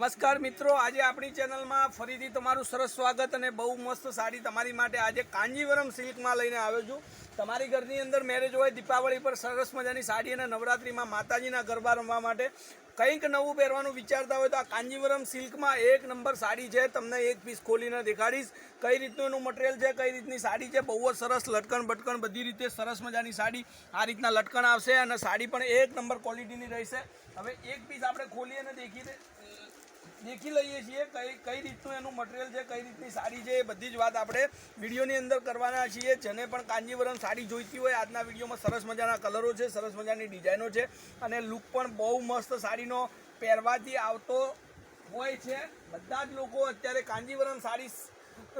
નમસ્કાર મિત્રો, આજે આપણી ચેનલમાં ફરીથી તમારું સરસ સ્વાગત અને બહુ મસ્ત સાડી તમારી માટે આજે કાંજીવરમ સિલ્કમાં લઈને આવ્યો છું। તમારી ઘરની અંદર મેરેજ હોય, દીપાવળી પર સરસ મજાની સાડી અને નવરાત્રિમાં માતાજીના ગરબા રમવા માટે કંઈક નવું પહેરવાનું વિચારતા હોય તો આ કાંજીવરમ સિલ્કમાં એક નંબર સાડી છે। તમને એક પીસ ખોલીને દેખાડીશ કઈ રીતનું એનું મટીરિયલ છે, કઈ રીતની સાડી છે। બહુ જ સરસ લટકણ બટકણ બધી રીતે સરસ મજાની સાડી, આ રીતના લટકણ આવશે અને સાડી પણ એક નંબર ક્વોલિટીની રહેશે। હવે એક પીસ આપણે ખોલી અને દેખી લઈએ છીએ કઈ રીતનું એનું મટીરિયલ છે, કઈ રીતની સાડી છે, એ બધી જ વાત આપણે વિડીયોની અંદર કરવાના છીએ। જેને પણ કાંજીવરમ સાડી જોઈતી હોય, આજના વિડીયોમાં સરસ મજાના કલરો છે, સરસ મજાની ડિઝાઇનો છે અને લુક પણ બહુ મસ્ત સાડીનો પહેરવાથી આવતો હોય છે। બધા જ લોકો અત્યારે કાંજીવરમ સાડી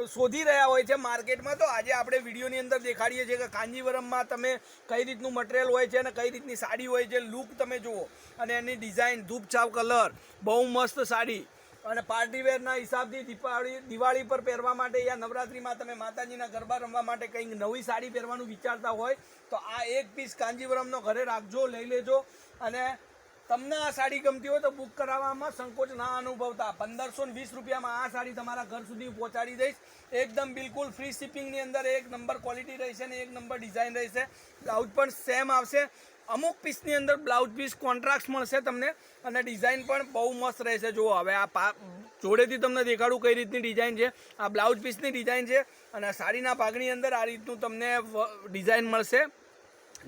શોધી રહ્યા હોય છે માર્કેટમાં। તો આજે આપણે વિડીયોની અંદર દેખાડીએ છીએ કે કાંજીવરમમાં તમે કઈ રીતનું મટીરિયલ હોય છે અને કઈ રીતની સાડી હોય છે। લુક તમે જુઓ અને એની ડિઝાઇન, ધૂપછાપ કલર, બહુ મસ્ત સાડી અને પાર્ટીવેરના હિસાબથી દિવાળી પર પહેરવા માટે યા નવરાત્રિમાં તમે માતાજીના ગરબા રમવા માટે કંઈક નવી સાડી પહેરવાનું વિચારતા હોય તો આ એક પીસ કાંજીવરમનો ઘરે રાખજો, લઈ લેજો અને તમને આ સાડી ગમતી હોય તો બુક કરાવવામાં સંકોચ ના અનુભવતા। 1520 રૂપિયામાં આ સાડી તમારા ઘર સુધી પહોંચાડી દઈશ। એકદમ બિલકુલ ફ્રી શિપિંગની અંદર એક નંબર ક્વોલિટી રહેશે અને એક નંબર ડિઝાઇન રહેશે। બ્લાઉઝ પણ સેમ આવશે। અમુક પીસની અંદર બ્લાઉઝ પીસ કોન્ટ્રાક્ટ મળશે તમને અને ડિઝાઇન પણ બહુ મસ્ત રહેશે। જુઓ, હવે આ જોડેથી તમને દેખાડું કઈ રીતની ડિઝાઇન છે। આ બ્લાઉઝ પીસની ડિઝાઇન છે અને સાડીના ભાગની અંદર આ રીતનું તમને ડિઝાઇન મળશે,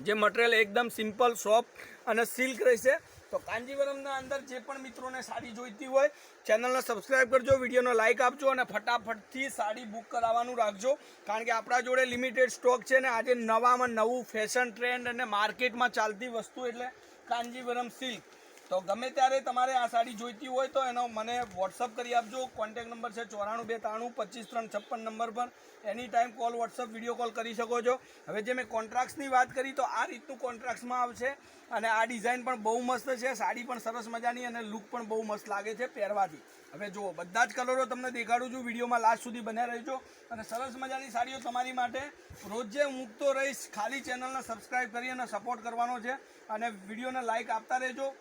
જે મટીરિયલ એકદમ સિમ્પલ, સોફ્ટ અને સિલ્ક રહેશે। તો કાંજીવરમના અંદર જે પણ મિત્રોને સાડી જોઈતી હોય ચેનલને સબસ્ક્રાઈબ કરજો, વિડીયોને લાઇક આપજો અને ફટાફટથી સાડી બુક કરાવવાનું રાખજો, કારણ કે આપણા જોડે લિમિટેડ સ્ટોક છે ને આજે નવામાં નવું ફેશન ટ્રેન્ડ અને માર્કેટમાં ચાલતી વસ્તુ એટલે કાંજીવરમ સિલ્ક। તો ગમે ત્યારે તમારે આ સાડી જોઈતી હોય તો એનો મને વોટ્સઅપ કરી આપજો। કોન્ટેક નંબર છે 9423925356 નંબર પર any time call, WhatsApp, video call કરી શકો છો। હવે જે મેં કોન્ટ્રાક્ટ્સની વાત કરી તો આ રીતનું કોન્ટ્રાક્ટ્સમાં આવશે અને આ ડિઝાઇન પણ બહુ મસ્ત છે, સાડી પણ સરસ મજાની અને લુક પણ બહુ મસ્ત લાગે છે પહેરવાથી। હવે જુઓ, બધા જ કલરો તમને દેખાડું છું, વિડીયોમાં લાસ્ટ સુધી બન્યા રહેજો અને સરસ મજાની સાડીઓ તમારી માટે રોજે મૂકતો રહીશ। ખાલી ચેનલને સબસ્ક્રાઈબ કરી અને સપોર્ટ કરવાનો છે અને વિડીયોને લાઇક આપતા રહેજો।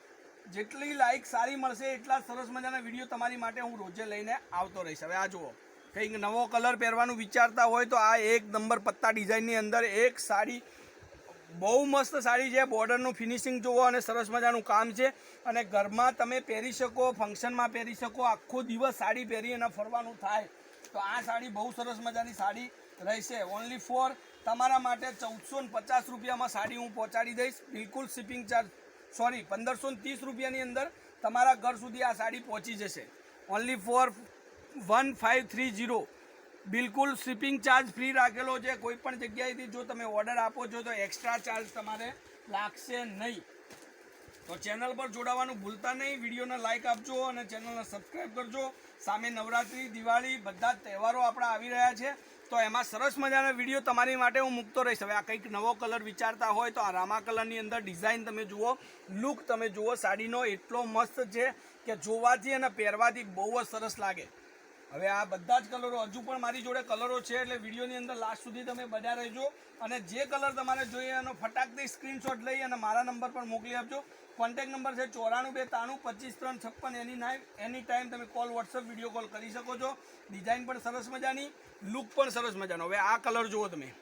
જેટલી લાઇક સારી મળશે એટલા સરસ મજાના વિડીયો તમારી માટે હું રોજે લઈને આવતો રહીશ। હવે આ જુઓ, કંઈક નવો કલર પહેરવાનું વિચારતા હોય તો આ એક નંબર પત્તા ડિઝાઇનની અંદર એક સાડી, બહુ મસ્ત સાડી છે। બોર્ડરનું ફિનિશિંગ જુઓ અને સરસ મજાનું કામ છે અને ઘરમાં તમે પહેરી શકો, ફંક્શનમાં પહેરી શકો, આખો દિવસ સાડી પહેરી અને ફરવાનું થાય તો આ સાડી બહુ સરસ મજાની સાડી રહેશે। ઓનલી ફોર તમારા માટે 1450 રૂપિયામાં સાડી હું પહોંચાડી દઈશ। બિલકુલ શિપિંગ ચાર્જ 1530 રૂપિયાની અંદર તમારા ઘર સુધી આ સાડી પહોંચી જશે। ઓનલી ફોર 1530, બિલકુલ શિપિંગ ચાર્જ ફ્રી રાખેલો છે। કોઈ પણ જગ્યાએથી જો તમે ઓર્ડર આપો છો તો એક્સ્ટ્રા ચાર્જ તમારે લાગશે નહીં। તો ચેનલ પર જોડાવાનું ભૂલતા નહીં, વિડીયોને લાઇક આપજો અને ચેનલને સબસ્ક્રાઈબ કરજો। સામે નવરાત્રિ, દિવાળી બધા જ તહેવારો આપણા આવી રહ્યા છે તો એમાં સરસ મજાના વિડીયો તમારી માટે હું મૂકતો રહીશ। હવે આ કંઈક નવો કલર વિચારતા હોય તો આ રામા કલરની અંદર ડિઝાઇન તમે જુઓ, લુક તમે જુઓ, સાડીનો એટલો મસ્ત છે કે જોવાથી અને પહેરવાથી બહુ જ સરસ લાગે। હવે આ બધા જ કલરો, હજુ પણ મારી જોડે કલરો છે એટલે વિડીયોની અંદર લાસ્ટ સુધી તમે બન્યા રહેજો અને જે કલર તમારે જોઈએ એનો ફટાકથી સ્ક્રીનશોટ લઈ અને મારા નંબર પર મોકલી આપજો। કોન્ટેક નંબર છે 9423925356, એની ટાઈમ તમે કોલ, વોટ્સઅપ, વિડીયો કોલ કરી શકો છો। ડિઝાઇન પણ સરસ મજાની, લુક પણ સરસ મજાનો। હવે આ કલર જુઓ તમે,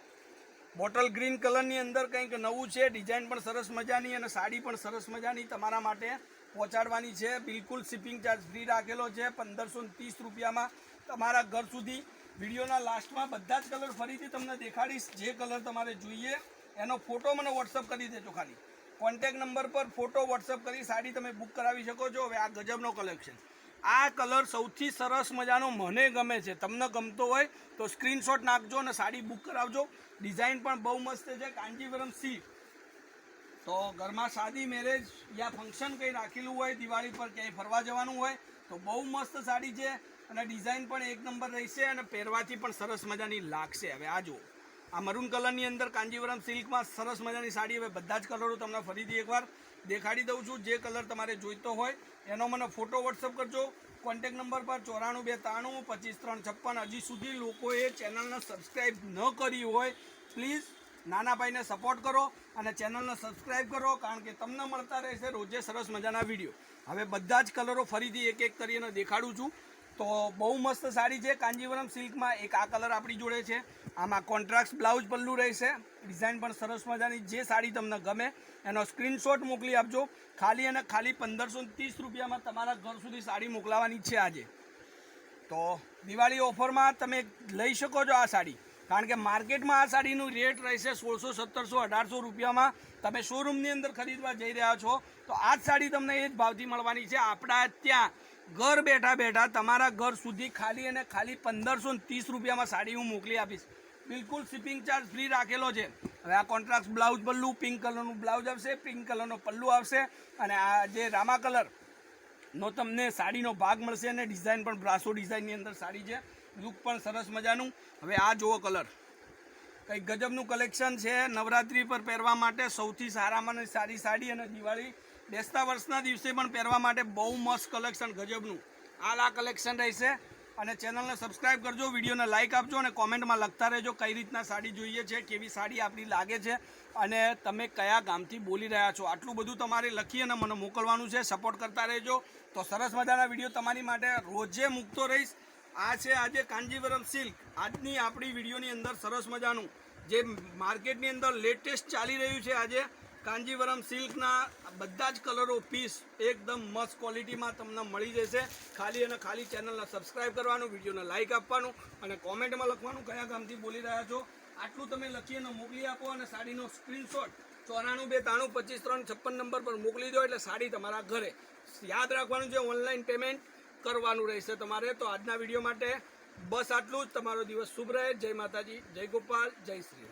બોટલ ગ્રીન કલરની અંદર કંઈક નવું છે, ડિઝાઇન પણ સરસ મજાની અને સાડી પણ સરસ મજાની તમારા માટે પહોંચાડવાની છે। બિલકુલ શિપિંગ ચાર્જ ફ્રી રાખેલો છે। 1530 રૂપિયામાં તમારા ઘર સુધી। વિડીયોના લાસ્ટમાં બધા જ કલર ફરીથી તમને દેખાડીશ। જે કલર તમારે જોઈએ એનો ફોટો મને વોટ્સઅપ કરી દેજો। ખાલી કોન્ટેક નંબર પર ફોટો વોટ્સઅપ કરી સાડી તમે બુક કરાવી શકો છો। હવે આ ગજબનો કલેક્શન, આ કલર સૌથી સરસ મજાનો મને ગમે છે। તમને ગમતો હોય તો સ્ક્રીનશોટ નાખજો અને સાડી બુક કરાવજો। ડિઝાઇન પણ બહુ મસ્ત છે, કાંજીવરમ સિલ્ક। તો ઘરમાં શાદી, મેરેજ યા ફંક્શન કંઈ રાખેલું હોય, દિવાળી પર ક્યાંય ફરવા જવાનું હોય તો બહુ મસ્ત સાડી છે અને ડિઝાઇન પણ એક નંબર રહેશે અને પહેરવાથી પણ સરસ મજાની લાગશે। હવે આ જુઓ, આ મરૂન કલરની અંદર કાંજીવરમ સિલ્કમાં સરસ મજાની સાડી। હવે બધા જ કલરો તમને ફરીથી એકવાર દેખાડી દઉં છું। જે કલર તમારે જોઈતો હોય એનો મને ફોટો વોટ્સઅપ કરજો। કોન્ટેક નંબર પર 9423925356। હજી સુધી લોકોએ ચેનલને સબસ્ક્રાઈબ ન કરી હોય પ્લીઝ નાના ભાઈને સપોર્ટ કરો અને ચેનલને સબસ્ક્રાઈબ કરો, કારણ કે તમને મળતા રહેશે રોજે સરસ મજાના વિડીયો। હવે બધા જ કલરો ફરીથી એક એક કરીને દેખાડું છું. તો બહુ મસ્ત સાડી છે કાંજીવરમ સિલ્કમાં. એક આ કલર આપણી જોડે છે, આમાં કોન્ટ્રાસ્ટ બ્લાઉઝ પલ્લું રહેશે, ડિઝાઇન પણ સરસ મજાની. જે સાડી તમને ગમે એનો સ્ક્રીનશોટ મોકલી આપજો. ખાલી અને ખાલી 1530 રૂપિયામાં તમારા ઘર સુધી સાડી મોકલાવાની છે આજે. તો દિવાળી ઓફરમાં તમે લઈ શકો છો આ સાડી, કારણ કે માર્કેટમાં આ સાડીનું રેટ રહેશે 1600, 1700, 1800 રૂપિયામાં. તમે શોરૂમની અંદર ખરીદવા જઈ રહ્યા છો તો આ જ સાડી તમને એ જ ભાવથી મળવાની છે. આપણા ત્યાં ઘર બેઠા બેઠા તમારા ઘર સુધી ખાલી અને ખાલી 1530 રૂપિયામાં સાડી હું મોકલી આપીશ. બિલકુલ શિપિંગ ચાર્જ ફ્રી રાખેલો છે. હવે આ કોન્ટ્રાસ્ટ બ્લાઉઝ પલ્લું, પિંક કલરનું બ્લાઉઝ આવશે, પિંક કલરનો પલ્લું આવશે, અને આ જે રામા કલરનો તમને સાડીનો ભાગ મળશે, અને ડિઝાઇન પણ બ્રાસો ડિઝાઇનની અંદર સાડી છે. લુક પણ સરસ મજાનું. હવે આ જુઓ કલર, કંઈક ગજબનું કલેક્શન છે નવરાત્રિ પર પહેરવા માટે. સૌથી સારામાં સારી સાડી, અને દિવાળી બેસતા વર્ષના દિવસે પણ પહેરવા માટે બહુ મસ્ત કલેક્શન, ગજબનું આ કલેક્શન રહેશે. અને ચેનલને સબસ્ક્રાઈબ કરજો, વિડીયોને લાઇક આપજો, અને કોમેન્ટમાં લખતા રહેજો કઈ રીતના સાડી જોઈએ છે, કેવી સાડી આપણી લાગે છે, અને તમે કયા ગામથી બોલી રહ્યા છો. આટલું બધું તમારે લખી અને મને મોકલવાનું છે. સપોર્ટ કરતા રહેજો. તો સરસ મજાના વિડીયો તમારી માટે રોજે મૂકતો રહીશ. આ છે આજે કાંજીવરમ સિલ્ક. આજની આપણી વિડીયોની અંદર સરસ મજાનું જે માર્કેટની અંદર લેટેસ્ટ ચાલી રહ્યું છે, આજે કાંજીવરમ સિલ્કના બધા જ કલરો પીસ એકદમ મસ્ત ક્વોલિટીમાં તમને મળી જશે. ખાલી અને ખાલી ચેનલને સબસ્ક્રાઈબ કરવાનું, વિડીયોને લાઇક આપવાનું, અને કોમેન્ટમાં લખવાનું કયા ગામથી બોલી રહ્યા છો. આટલું તમે લખી અને મોકલી આપો, અને સાડીનો સ્ક્રીનશોટ 94 92 25 3 56 નંબર પર મોકલી દો, એટલે સાડી તમારા ઘરે. યાદ રાખવાનું છે, ઓનલાઈન પેમેન્ટ કરવાનું રહેશે તમારે. તો આજના વિડીયો માટે બસ આટલું જ. તમારો દિવસ શુભ રહે. જય માતાજી, જય ગોપાલ, જય શ્રી.